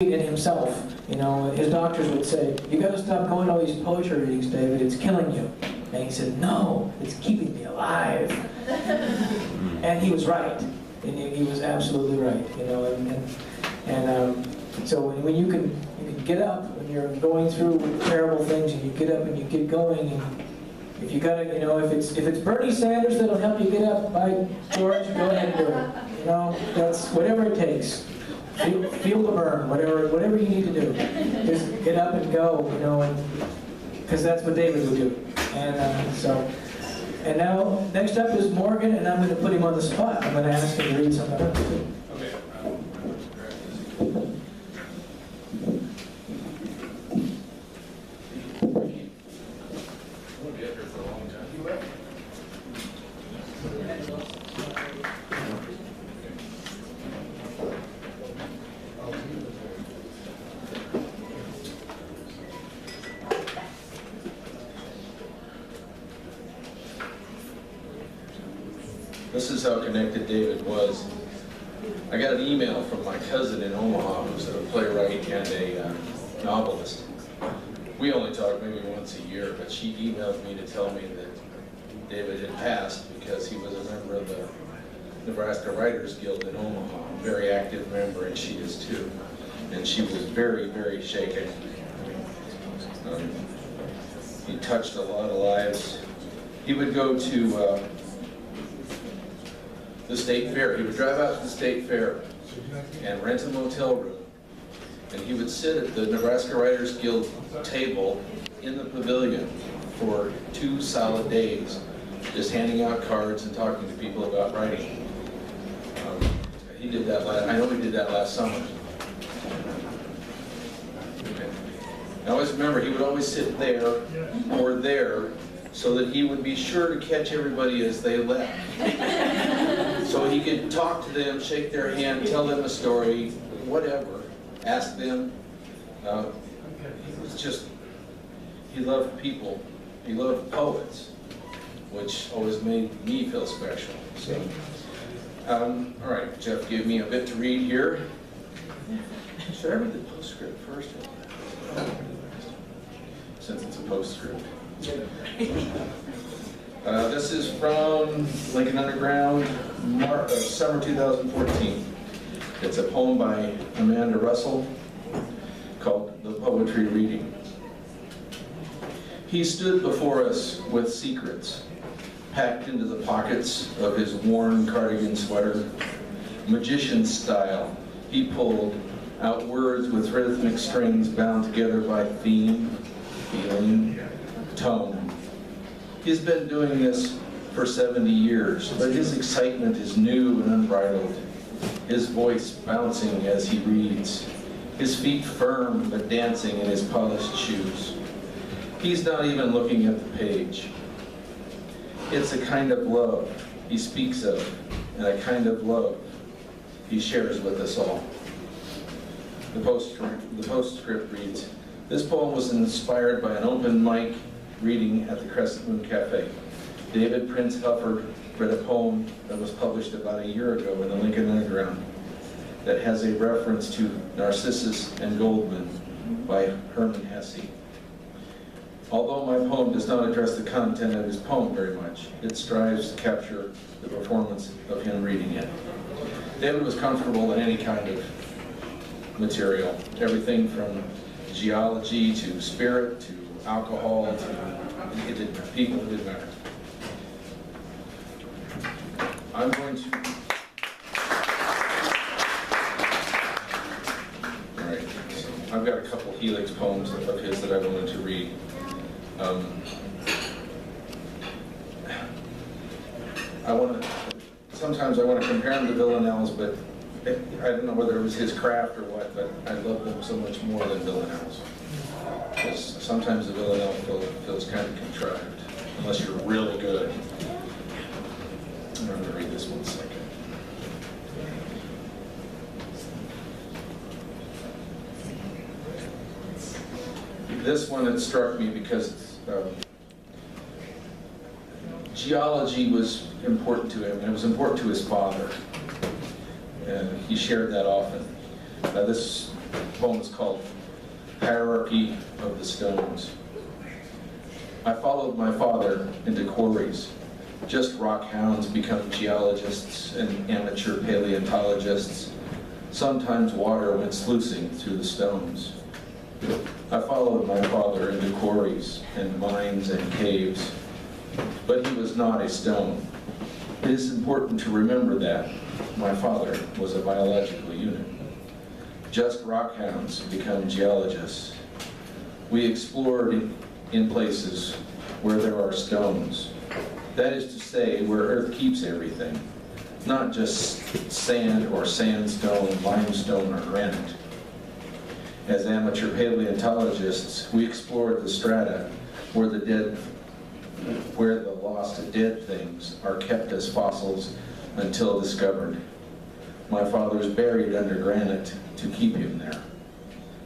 in himself. You know, his doctors would say, "You got to stop going to all these poetry readings, David. It's killing you." And he said, "No, it's keeping me alive." And he was right. And he was absolutely right. You know, so when you can get up when you're going through terrible things, and you get up and you get going, and if you gotta, you know, if it's Bernie Sanders that'll help you get up, by George, go ahead and do it. You know, that's whatever it takes. Feel the burn, whatever you need to do. Just get up and go, you know, because that's what David would do. And now next up is Morgan, and I'm going to put him on the spot. I'm going to ask him to read something. Okay. This is how connected David was. I got an email from my cousin in Omaha, who's a playwright and a novelist. We only talk maybe once a year, but she emailed me to tell me that David had passed because he was a member of the Nebraska Writers Guild in Omaha, a very active member, and she is too. And she was very, very shaken. He touched a lot of lives. He would go to the state fair. He would drive out to the state fair and rent a motel room, and he would sit at the Nebraska Writers Guild table in the pavilion for 2 solid days, just handing out cards and talking to people about writing. He did that I know he did that last summer. I always remember he would always sit there or there so that he would be sure to catch everybody as they left. So he could talk to them, shake their hand, tell them a story, whatever, ask them. It was just, he loved people, he loved poets, which always made me feel special. So, all right, Jeff gave me a bit to read here. Should I read the postscript first? Since it's a postscript. This is from Lincoln Underground, summer 2014. It's a poem by Amanda Russell called The Poetry Reading. He stood before us with secrets, packed into the pockets of his worn cardigan sweater. Magician style, he pulled out words with rhythmic strings bound together by theme, feeling, tone. He's been doing this for 70 years, but his excitement is new and unbridled. His voice bouncing as he reads, his feet firm but dancing in his polished shoes. He's not even looking at the page. It's a kind of love he speaks of, and a kind of love he shares with us all. The postscript reads, this poem was inspired by an open mic reading at the Crescent Moon Cafe. David Prince Hufford read a poem that was published about a year ago in the Lincoln Underground that has a reference to Narcissus and Goldman by Hermann Hesse. Although my poem does not address the content of his poem very much, it strives to capture the performance of him reading it. David was comfortable in any kind of material, everything from geology to spirit to alcohol to, it didn't matter, people, it didn't matter. I'm going to, all right, so I've got a couple Helix poems of his that I wanted to read. Sometimes I want to compare them to Villanelle's, but I don't know whether it was his craft or what, but I love them so much more than Villanelle's. Because sometimes the Villanelle feels kind of contrived, unless you're really good. I'm going to read this one second. This one, it struck me because geology was important to him, and it was important to his father. And he shared that often. This poem is called Hierarchy of the Stones. I followed my father into quarries. Just rock hounds become geologists and amateur paleontologists. Sometimes water went sluicing through the stones. I followed my father into quarries and mines and caves, but he was not a stone. It is important to remember that my father was a biological unit. Just rock hounds become geologists. We explored in places where there are stones. That is to say, where Earth keeps everything, not just sand or sandstone, limestone, or granite. As amateur paleontologists, we explored the strata where the lost dead things are kept as fossils until discovered. My father's buried under granite to keep him there.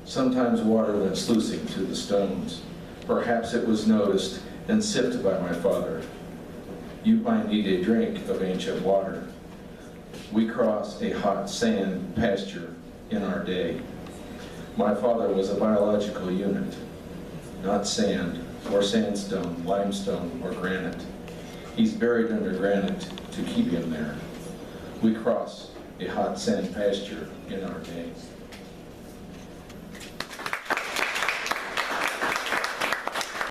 Sometimes water went sluicing through the stones. Perhaps it was noticed and sipped by my father. You might need a drink of ancient water. We crossed a hot sand pasture in our day. My father was a biological unit, not sand or sandstone, limestone, or granite. He's buried under granite to keep him there. We cross a hot sand pasture in our day.